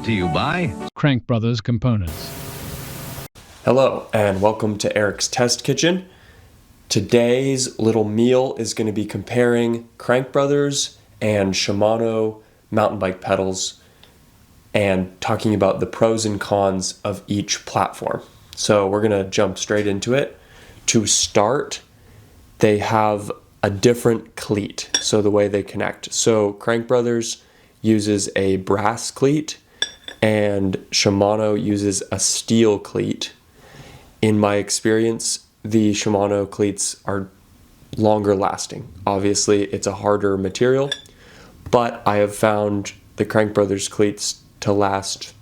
Brought to you by Crankbrothers Components. Hello and welcome to Eric's Test Kitchen. Today's little meal is going to be comparing Crankbrothers and Shimano mountain bike pedals and talking about the pros and cons of each platform. So we're going to jump straight into it. To start, they have a different cleat, so the way they connect. So Crankbrothers uses a brass cleat and Shimano uses a steel cleat. In my experience, the Shimano cleats are longer lasting. Obviously, it's a harder material, but I have found the Crankbrothers cleats to last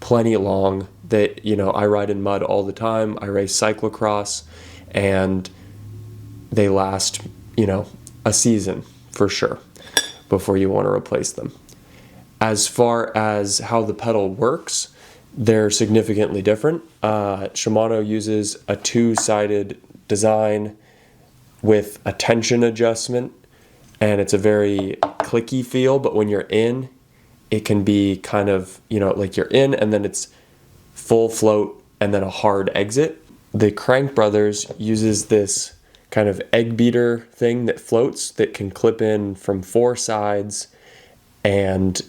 plenty long. That, I ride in mud all the time. I race cyclocross, and they last, a season for sure before you want to replace them. As far as how the pedal works, they're significantly different. Shimano uses a two-sided design with a tension adjustment, and it's a very clicky feel, but when you're in, it can be kind of, like you're in and then it's full float and then a hard exit. The Crankbrothers uses this kind of egg beater thing that floats that can clip in from four sides and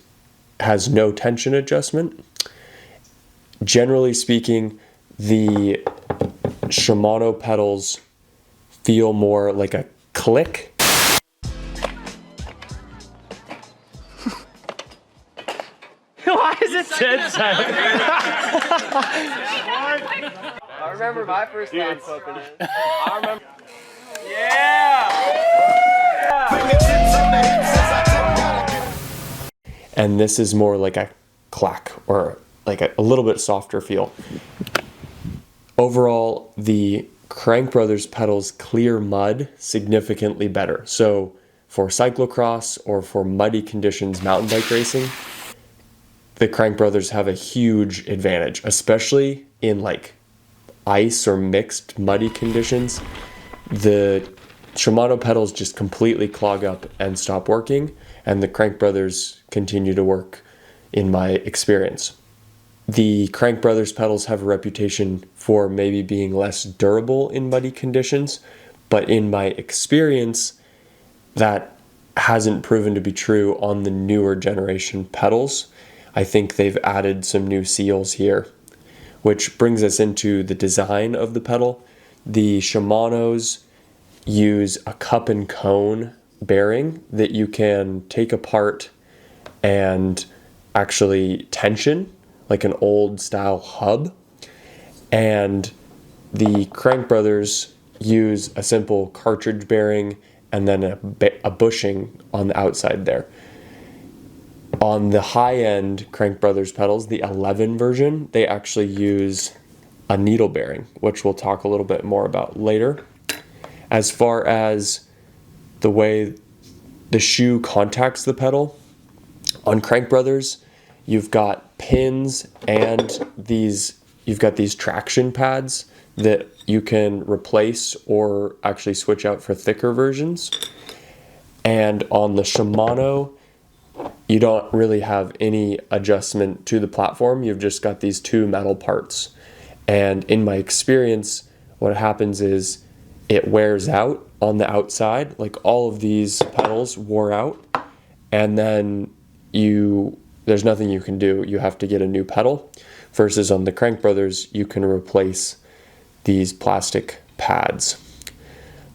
has no tension adjustment. Generally speaking, the Shimano pedals feel more like a click. Why is it dead silent? I remember my first time flipping it. I remember. And this is more like a clack or like a little bit softer feel. Overall, the Crankbrothers pedals clear mud significantly better. So for cyclocross or for muddy conditions, mountain bike racing, the Crankbrothers have a huge advantage, especially in like ice or mixed muddy conditions. The Shimano pedals just completely clog up and stop working, and the Crankbrothers continue to work in my experience. The Crankbrothers pedals have a reputation for maybe being less durable in muddy conditions, but in my experience, that hasn't proven to be true on the newer generation pedals. I think they've added some new seals here, which brings us into the design of the pedal. The Shimanos use a cup and cone bearing that you can take apart and actually tension, like an old style hub. And the Crankbrothers use a simple cartridge bearing and then a bushing on the outside there. On the high-end Crankbrothers pedals, the 11 version, they actually use a needle bearing, which we'll talk a little bit more about later. As far as the way the shoe contacts the pedal, on Crankbrothers, you've got pins and you've got these traction pads that you can replace or actually switch out for thicker versions. And on the Shimano, you don't really have any adjustment to the platform. You've just got these two metal parts. And in my experience, what happens is it wears out on the outside. Like all of these pedals wore out, and then there's nothing you can do. You have to get a new pedal. Versus on the Crankbrothers, you can replace these plastic pads.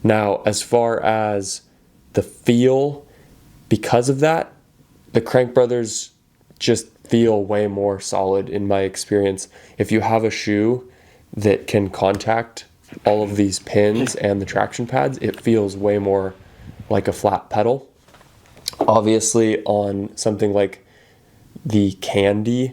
Now, as far as the feel, because of that, the Crankbrothers just feel way more solid in my experience. If you have a shoe that can contact all of these pins and the traction pads, it feels way more like a flat pedal. Obviously, on something like the Candy,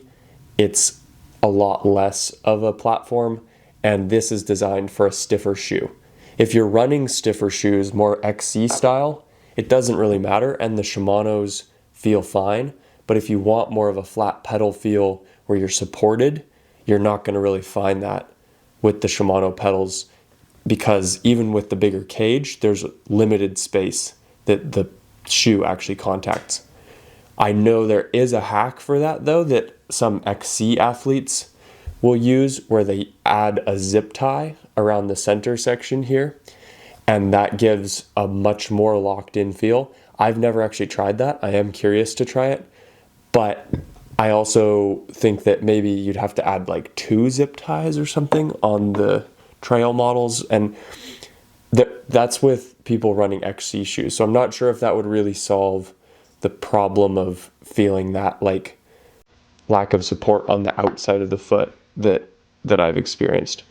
it's a lot less of a platform, and this is designed for a stiffer shoe. If you're running stiffer shoes, more XC style, it doesn't really matter, and the Shimanos feel fine. But if you want more of a flat pedal feel where you're supported, you're not going to really find that with the Shimano pedals, because even with the bigger cage, there's limited space that the shoe actually contacts. I know there is a hack for that though that some XC athletes will use, where they add a zip tie around the center section here, and that gives a much more locked in feel. I've never actually tried that. I am curious to try it, but I also think that maybe you'd have to add like 2 zip ties or something on the trail models, and that's with people running XC shoes. So I'm not sure if that would really solve the problem of feeling that like lack of support on the outside of the foot that I've experienced.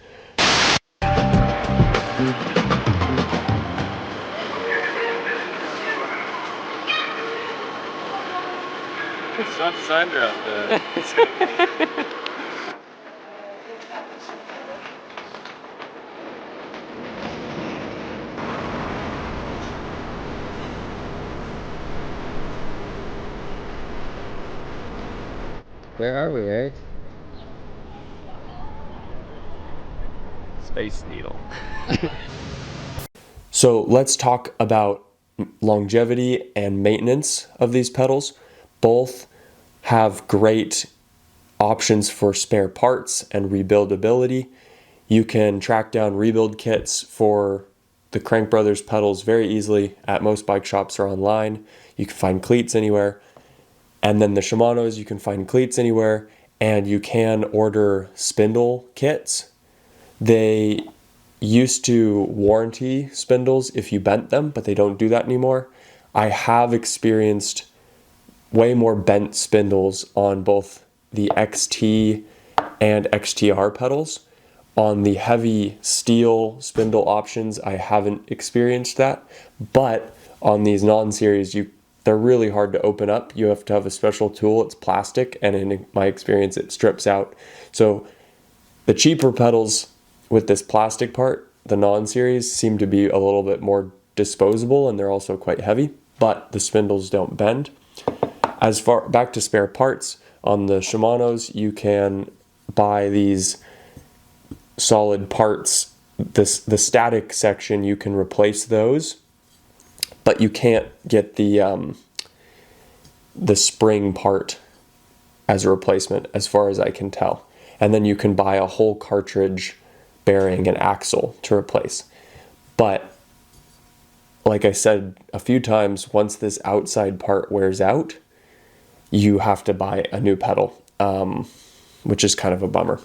It's not Sandra out there. Where are we, Eric? Space Needle. So let's talk about longevity and maintenance of these pedals. Both have great options for spare parts and rebuildability. You can track down rebuild kits for the Crankbrothers pedals very easily at most bike shops or online. You can find Cleats anywhere. And then the Shimanos, you can find Cleats anywhere, and you can order Spindle kits. They used to warranty spindles if you bent them, but they don't do that anymore. I have experienced way more bent spindles on both the XT and XTR pedals. On the heavy steel spindle options, I haven't experienced that, but on these non-series, they're really hard to open up. You have to have a special tool. It's plastic, and in my experience, it strips out. So the cheaper pedals with this plastic part, the non-series, seem to be a little bit more disposable, and they're also quite heavy, but the spindles don't bend. As far back to spare parts, on the Shimanos, you can buy these solid parts. The static section, you can replace those, but you can't get the spring part as a replacement, as far as I can tell. And then you can buy a whole cartridge bearing and axle to replace. But like I said a few times, once this outside part wears out, you have to buy a new pedal, which is kind of a bummer.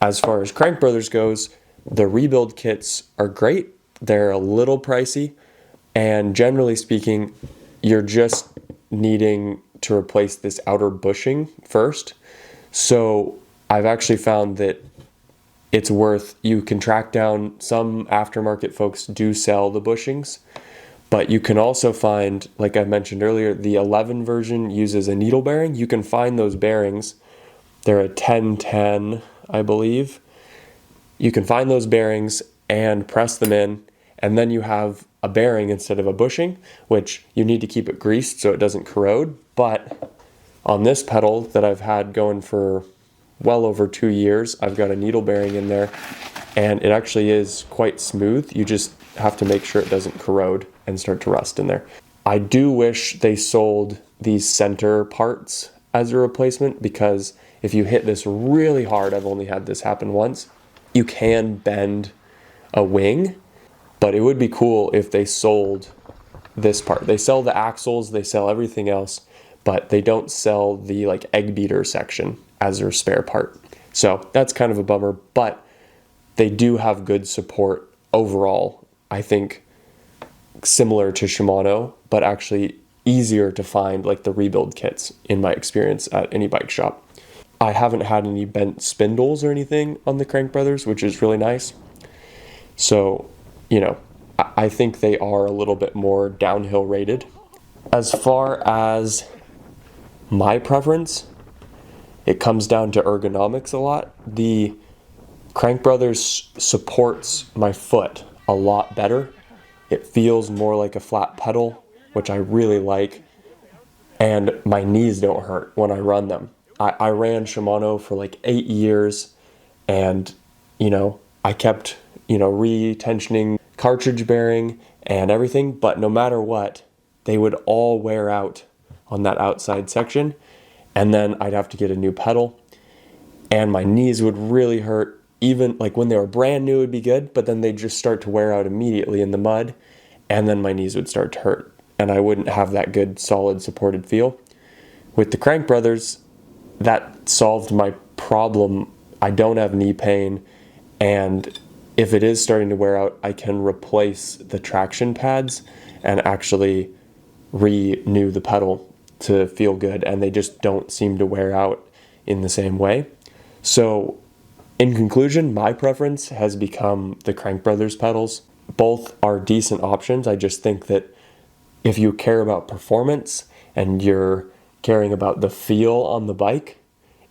As far as Crankbrothers goes, the rebuild kits are great. They're a little pricey, and generally speaking, you're just needing to replace this outer bushing first. So I've actually found that it's worth, you can track down, some aftermarket folks do sell the bushings, but you can also find, like I mentioned earlier, the 11 version uses a needle bearing. You can find those bearings. They're a 1010, I believe. You can find those bearings and press them in, and then you have a bearing instead of a bushing, which you need to keep it greased so it doesn't corrode. But on this pedal that I've had going for well over 2 years, I've got a needle bearing in there, and it actually is quite smooth. You just have to make sure it doesn't corrode and start to rust in there. I do wish they sold these center parts as a replacement, because if you hit this really hard, I've only had this happen once, you can bend a wing, but it would be cool if they sold this part. They sell the axles, they sell everything else, but they don't sell the like egg beater section as their spare part. So that's kind of a bummer, but they do have good support overall. I think similar to Shimano, but actually easier to find, like the rebuild kits in my experience at any bike shop. I haven't had any bent spindles or anything on the Crankbrothers, which is really nice. So, you know, I think they are a little bit more downhill rated. As far as my preference, it comes down to ergonomics a lot. The Crankbrothers supports my foot a lot better. It feels more like a flat pedal, which I really like, and my knees don't hurt when I run them. I ran Shimano for like 8 years, and you know, I kept, you know, retensioning cartridge bearing and everything, but no matter what, they would all wear out on that outside section, and then I'd have to get a new pedal, and my knees would really hurt. Even like when they were brand new, it'd be good, but then they'd just start to wear out immediately in the mud, and then my knees would start to hurt, and I wouldn't have that good, solid, supported feel. With the Crankbrothers, that solved my problem. I don't have knee pain, and if it is starting to wear out, I can replace the traction pads and actually renew the pedal to feel good, and they just don't seem to wear out in the same way. So in conclusion, my preference has become the Crankbrothers pedals. Both are decent options. I just think that if you care about performance and you're caring about the feel on the bike,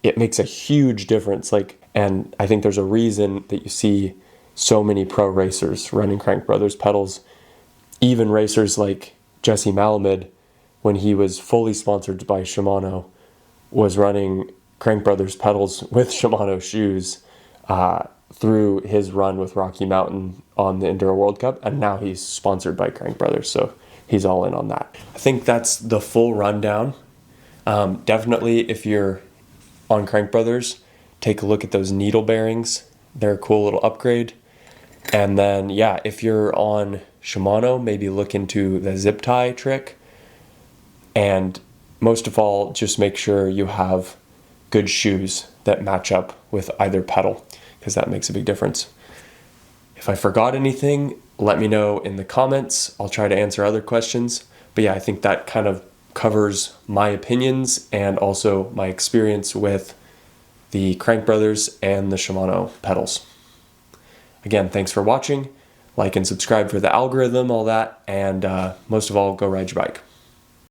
it makes a huge difference. And I think there's a reason that you see so many pro racers running Crankbrothers pedals. Even racers like Jesse Malamud, when he was fully sponsored by Shimano, was running Crankbrothers pedals with Shimano shoes through his run with Rocky Mountain on the Enduro World Cup, and now he's sponsored by Crankbrothers, so he's all in on that. I think that's the full rundown. Definitely, if you're on Crankbrothers, take a look at those needle bearings. They're a cool little upgrade. And then, yeah, if you're on Shimano, maybe look into the zip tie trick. And most of all, just make sure you have good shoes that match up with either pedal, because that makes a big difference. If I forgot anything, let me know in the comments. I'll try to answer other questions. But yeah, I think that kind of covers my opinions and also my experience with the Crankbrothers and the Shimano pedals. Again, thanks for watching. Like and subscribe for the algorithm, all that, and most of all, go ride your bike.